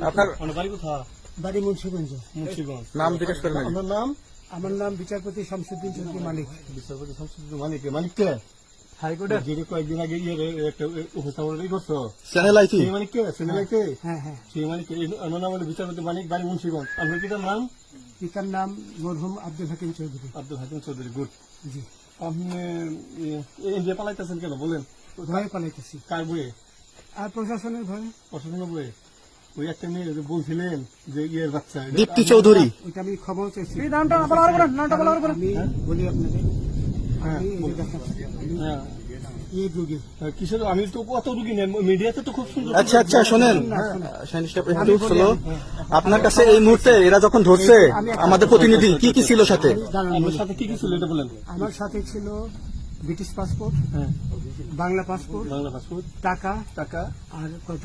আপনার বাড়ি মুন্সিগঞ্জ। নাম জিজ্ঞেস করেন আগে। আমার নাম বিচারপতি শামসুদ্দিন চৌধুরী মানিক। বিচারপতি শামসুদ্দিন মানিককে হাইকোর্টের যে কয়েকদিন আগে একটা উপস্থাপনা করছো চ্যানেল আইছি সেই মানিককে চ্যানেলাইতে হ্যাঁ হ্যাঁ। সেই মানিক নাম হলো বিচারপতি মানিক বাড়ি মুন্সিগঞ্জ। আপনার পিতার নাম? পিতার নাম মরহুম আব্দুল হাকিম চৌধুরী। আব্দুল হাকিম চৌধুরী। গুড। জি। আপনি ইন্ডিয়া পালাইতেছেন কেন বলেন? ভয়ে পালাইতেছি। কার বইয়ে? আর প্রশাসনের ভয়ে। প্রশাসনের বইয়ে? ওই একটা মেয়ে যে বলছিলেন যে ইয়ের বাচ্চা দীপ্তি চৌধুরী। ওইটা আমি ক্ষমাও চাইছি। হ্যাঁ? আমি বলি আপনাদের হ্যাঁ, আমি এই যে দেখাচ্ছি, আমি হ্যাঁ। এই রোগী। কিসের? আমি তো কত রুগী নেন মিডিয়াতে তো খুব সুন্দর। আচ্ছা আচ্ছা শোনেন শাহিন সাহেব, একটু স্লো। আপনার কাছে এই মুহূর্তে এরা যখন ধরছে আমাদের প্রতিনিধি কি কি ছিল সাথে? আপনার সাথে কি কি ছিল এটা বলেন। আমার সাথে ছিল ব্রিটিশ পাসপোর্ট, হ্যাঁ, বাংলা পাসপোর্ট, বাংলা পাসপোর্ট, টাকা টাকা, আর কয়টা